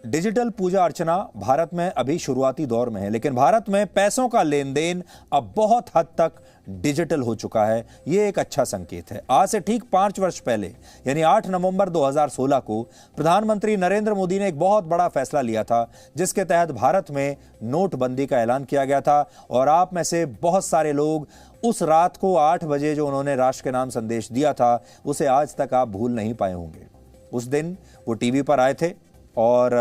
Digital पूजा अर्चना भारत में अभी शुरुआती दौर में है, लेकिन भारत में पैसों का लेन देन अब बहुत हद तक डिजिटल हो चुका है। यह एक अच्छा संकेत है। आज से ठीक 5 वर्ष पहले यानी 8 नवंबर 2016 को प्रधानमंत्री नरेंद्र मोदी ने एक बहुत बड़ा फैसला लिया था, जिसके तहत भारत में नोटबंदी का ऐलान किया गया था। और आप में से बहुत सारे लोग उस रात को 8 बजे जो उन्होंने राष्ट्र के नाम संदेश दिया था, उसे आज तक आप भूल नहीं पाए होंगे। उस दिन वो टीवी पर आए थे और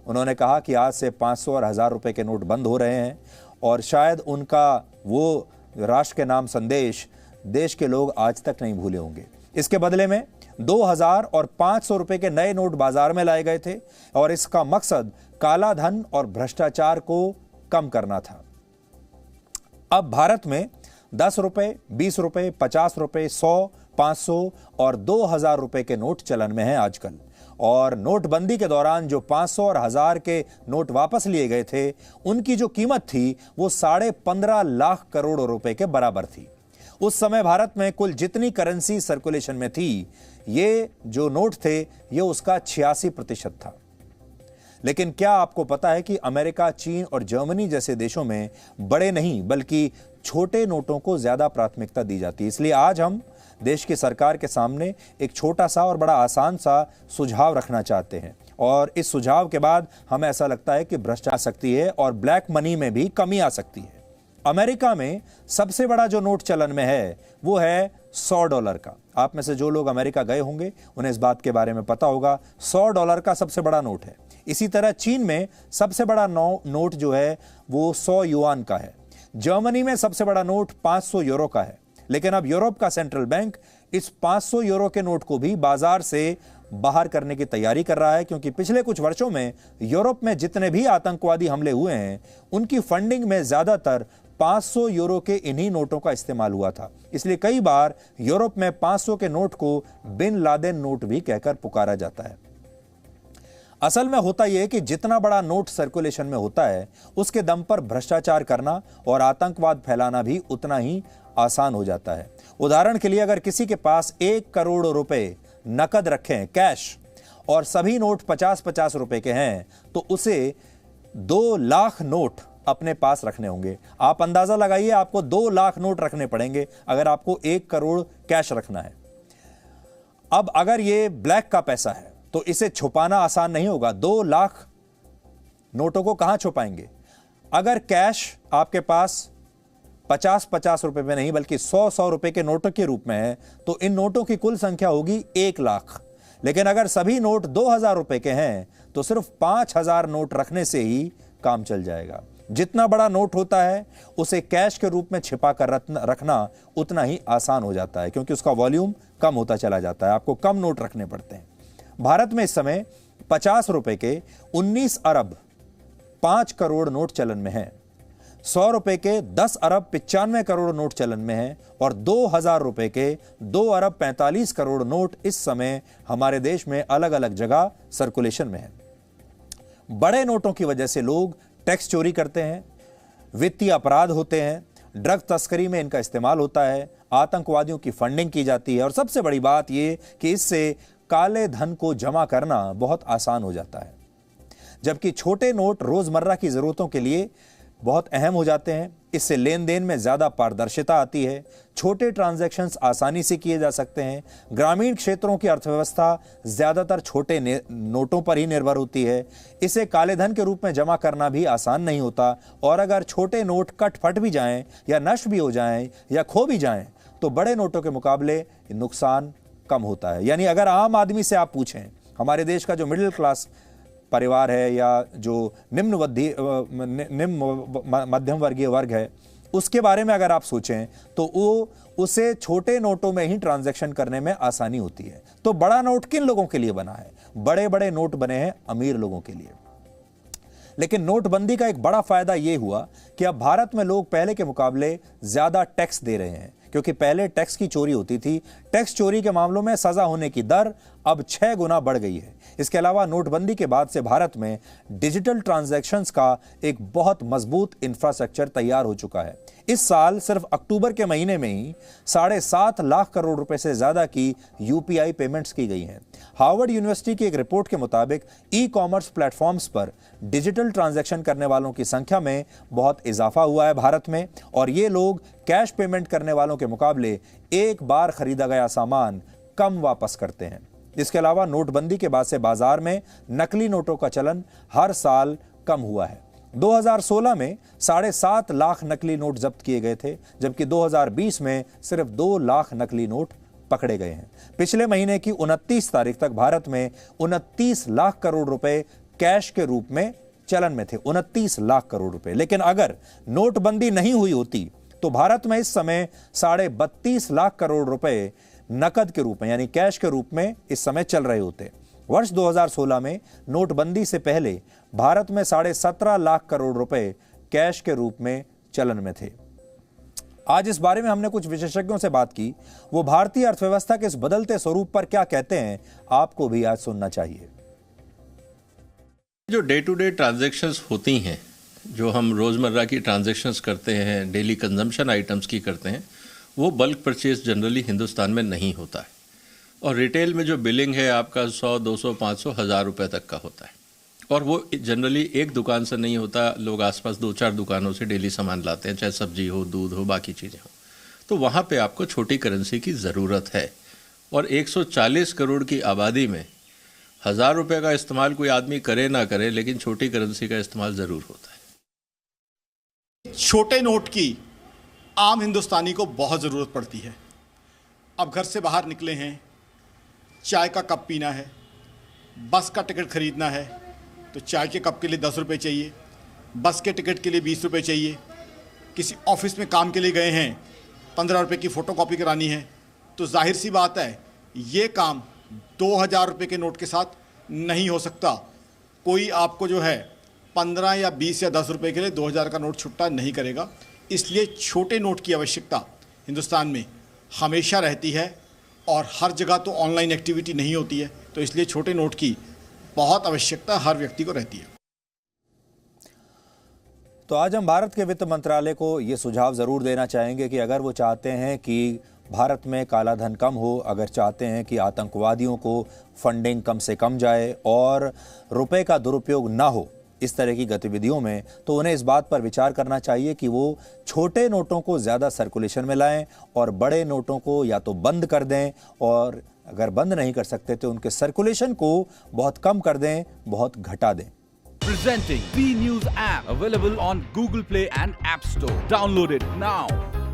उन्होंने कहा कि आज से 500 और 1000 रुपए के नोट बंद हो रहे हैं, और शायद उनका वो राष्ट्र के नाम संदेश देश के लोग आज तक नहीं भूले होंगे। इसके बदले में 2000 और 500 रुपए के नए नोट बाजार में लाए गए थे, और इसका मकसद काला धन और भ्रष्टाचार को कम करना था। अब भारत में 10 रुपए, 20 रुपए, 50 रुपए, 100, 500 और 2000 रुपए के नोट चलन में हैं आजकल। और नोटबंदी के दौरान जो 500 और 1000 के नोट वापस लिए गए थे, उनकी जो कीमत थी वो 15.5 लाख करोड़ रुपए के बराबर थी। उस समय भारत में कुल जितनी करेंसी सर्कुलेशन में थी, ये जो नोट थे, ये उसका 86% था। लेकिन क्या आपको पता है कि अमेरिका, चीन और जर्मनी जैसे देशों में बड़े नहीं बल्कि छोटे नोटों को ज्यादा प्राथमिकता दी जाती है। इसलिए आज हम देश की सरकार के सामने एक छोटा सा और बड़ा आसान सा सुझाव रखना चाहते हैं, और इस सुझाव के बाद हमें ऐसा लगता है कि भ्रष्टाचार आ सकती है और ब्लैक मनी में भी कमी आ सकती है। अमेरिका में सबसे बड़ा जो नोट चलन में है वो है $100 का। आप में से जो लोग अमेरिका गए होंगे उन्हें इस बात के बारे में पता होगा। $100 का सबसे बड़ा नोट है। इसी तरह चीन में सबसे बड़ा नोट जो है वो 100 युआन का है। जर्मनी में सबसे बड़ा नोट 500 यूरो का है। लेकिन अब यूरोप का सेंट्रल बैंक इस 500 यूरो के नोट को भी बाजार से बाहर करने की तैयारी कर रहा है, क्योंकि पिछले कुछ वर्षों में यूरोप में जितने भी आतंकवादी हमले हुए हैं, उनकी फंडिंग में ज्यादातर 500 यूरो के इन्हीं नोटों का इस्तेमाल हुआ था। इसलिए कई बार यूरोप में 500 के नोट को बिन लादेन नोट भी कहकर पुकारा जाता है। असल में होता यह है कि जितना बड़ा नोट सर्कुलेशन में होता है, उसके दम पर भ्रष्टाचार करना और आतंकवाद फैलाना भी उतना ही आसान हो जाता है। उदाहरण के लिए, अगर किसी के पास 1 करोड़ रुपए नकद रखे हैं, कैश, और सभी नोट 50-50 रुपए के हैं, तो उसे 2 लाख नोट अपने पास रखने होंगे। आप अंदाजा लगाइए, आपको 2 लाख नोट रखने पड़ेंगे अगर आपको 1 करोड़ कैश रखना है। अब अगर ये ब्लैक का पैसा है तो इसे छुपाना आसान नहीं होगा। 2 लाख नोटों को कहां छुपाएंगे? अगर कैश आपके पास 50-50 रुपए में नहीं बल्कि 100-100 रुपए के नोटों के रूप में है, तो इन नोटों की कुल संख्या होगी 1 लाख। लेकिन अगर सभी नोट 2000 रुपए के हैं तो सिर्फ 5000 नोट रखने से ही काम चल जाएगा। जितना बड़ा नोट होता है उसे कैश के रूप में छिपा कर रखना उतना ही आसान हो जाता है, क्योंकि उसका वॉल्यूम कम होता चला जाता है। आपको कम नोट रखने पड़ते हैं। भारत में इस समय 50 रुपए के 19 अरब 5 करोड़ नोट चलन में हैं। 100 रुपए के 10 अरब 95 करोड़ नोट चलन में हैं, और 2000 रुपए के 2 अरब 45 करोड़ नोट इस समय हमारे देश में अलग अलग जगह सर्कुलेशन में हैं। बड़े नोटों की वजह से लोग टैक्स चोरी करते हैं, वित्तीय अपराध होते हैं, ड्रग तस्करी में इनका इस्तेमाल होता है, आतंकवादियों की फंडिंग की जाती है, और सबसे बड़ी बात यह कि इससे काले धन को जमा करना बहुत आसान हो जाता है। जबकि छोटे नोट रोजमर्रा की जरूरतों के लिए बहुत अहम हो जाते हैं। इससे लेन देन में ज्यादा पारदर्शिता आती है, छोटे ट्रांजैक्शंस आसानी से किए जा सकते हैं। ग्रामीण क्षेत्रों की अर्थव्यवस्था ज्यादातर छोटे नोटों पर ही निर्भर होती है। इसे काले धन के रूप में जमा करना भी आसान नहीं होता, और अगर छोटे नोट कट फट भी जाएं या नष्ट भी हो जाएं या खो भी जाएं, तो बड़े नोटों के मुकाबले नुकसान कम होता है। यानी अगर आम आदमी से आप पूछें, हमारे देश का जो मिडिल क्लास परिवार है या जो निम्न मध्यम वर्गीय वर्ग है, उसके बारे में अगर आप सोचें तो वो उसे छोटे नोटों में ही ट्रांजैक्शन करने में आसानी होती है। तो बड़ा नोट किन लोगों के लिए बना है? बड़े बड़े नोट बने हैं अमीर लोगों के लिए। लेकिन नोटबंदी का एक बड़ा फायदा यह हुआ कि अब भारत में लोग पहले के मुकाबले ज्यादा टैक्स दे रहे हैं, क्योंकि पहले टैक्स की चोरी होती थी, टैक्स चोरी के मामलों में सजा होने की दर अब 6 गुना बढ़ गई है। इसके अलावा नोटबंदी के बाद से भारत में डिजिटल ट्रांजैक्शंस का एक बहुत मजबूत इंफ्रास्ट्रक्चर तैयार हो चुका है। इस साल सिर्फ अक्टूबर के महीने में ही 7.5 लाख करोड़ रुपए से ज्यादा की यूपीआई पेमेंट्स की गई हैं। हार्वर्ड यूनिवर्सिटी की एक रिपोर्ट के मुताबिक ई कॉमर्स प्लेटफॉर्म्स पर डिजिटल ट्रांजैक्शन करने वालों की संख्या में बहुत इजाफा हुआ है भारत में, और ये लोग कैश पेमेंट करने वालों के मुकाबले एक बार खरीदा गया सामान कम वापस करते हैं। इसके अलावा नोटबंदी के बाद से बाजार में नकली नोटों का चलन हर साल कम हुआ है। 2016 में 7.5 लाख नकली नोट जब्त किए गए थे, जबकि 2020 में सिर्फ 2 लाख नकली नोट पकड़े गए हैं। पिछले महीने की 29 तारीख तक भारत में 29 लाख करोड़ रुपए कैश के रूप में चलन में थे, 29 लाख करोड़ रुपए। लेकिन अगर नोटबंदी नहीं हुई होती तो भारत में इस समय 32.5 लाख करोड़ रुपए नकद के रूप में यानी कैश के रूप में इस समय चल रहे होते। वर्ष 2016 में नोटबंदी से पहले भारत में 17.5 लाख करोड़ रुपए कैश के रूप में चलन में थे। आज इस बारे में हमने कुछ विशेषज्ञों से बात की। वो भारतीय अर्थव्यवस्था के इस बदलते स्वरूप पर क्या कहते हैं, आपको भी आज सुनना चाहिए। जो डे टू डे ट्रांजैक्शंस होती हैं, जो हम रोज़मर्रा की ट्रांजैक्शंस करते हैं, डेली कंजम्पशन आइटम्स की करते हैं, वो बल्क परचेज जनरली हिंदुस्तान में नहीं होता है। और रिटेल में जो बिलिंग है आपका 100, 200, 500, 1000 रुपये तक का होता है, और वो जनरली एक दुकान से नहीं होता। लोग आसपास 2-4 दुकानों से डेली सामान लाते हैं, चाहे सब्जी हो, दूध हो, बाकी चीज़ें हो। तो वहाँ पे आपको छोटी करेंसी की ज़रूरत है। और 140 करोड़ की आबादी में 1000 रुपये का इस्तेमाल कोई आदमी करे ना करे, लेकिन छोटी करेंसी का इस्तेमाल ज़रूर होता है। छोटे नोट की आम हिंदुस्तानी को बहुत ज़रूरत पड़ती है। अब घर से बाहर निकले हैं, चाय का कप पीना है, बस का टिकट खरीदना है, तो चाय के कप के लिए 10 रुपये चाहिए, बस के टिकट के लिए 20 रुपये चाहिए। किसी ऑफिस में काम के लिए गए हैं, 15 रुपये की फ़ोटोकॉपी करानी है, तो जाहिर सी बात है ये काम 2000 रुपये के नोट के साथ नहीं हो सकता। कोई आपको जो है 15 या 20 या 10 रुपये के लिए 2000 का नोट छुट्टा नहीं करेगा। इसलिए छोटे नोट की आवश्यकता हिंदुस्तान में हमेशा रहती है, और हर जगह तो ऑनलाइन एक्टिविटी नहीं होती है, तो इसलिए छोटे नोट की बहुत आवश्यकता हर व्यक्ति को रहती है। तो आज हम भारत के वित्त मंत्रालय को ये सुझाव ज़रूर देना चाहेंगे कि अगर वो चाहते हैं कि भारत में काला धन कम हो, अगर चाहते हैं कि आतंकवादियों को फंडिंग कम से कम जाए और रुपए का दुरुपयोग ना हो इस तरह की गतिविधियों में, तो उन्हें इस बात पर विचार करना चाहिए कि वो छोटे नोटों को ज़्यादा सर्कुलेशन में लाएं और बड़े नोटों को या तो बंद कर दें, और अगर बंद नहीं कर सकते तो उनके सर्कुलेशन को बहुत कम कर दें, बहुत घटा दें। Presenting B News app available on Google Play and App Store. Download it now.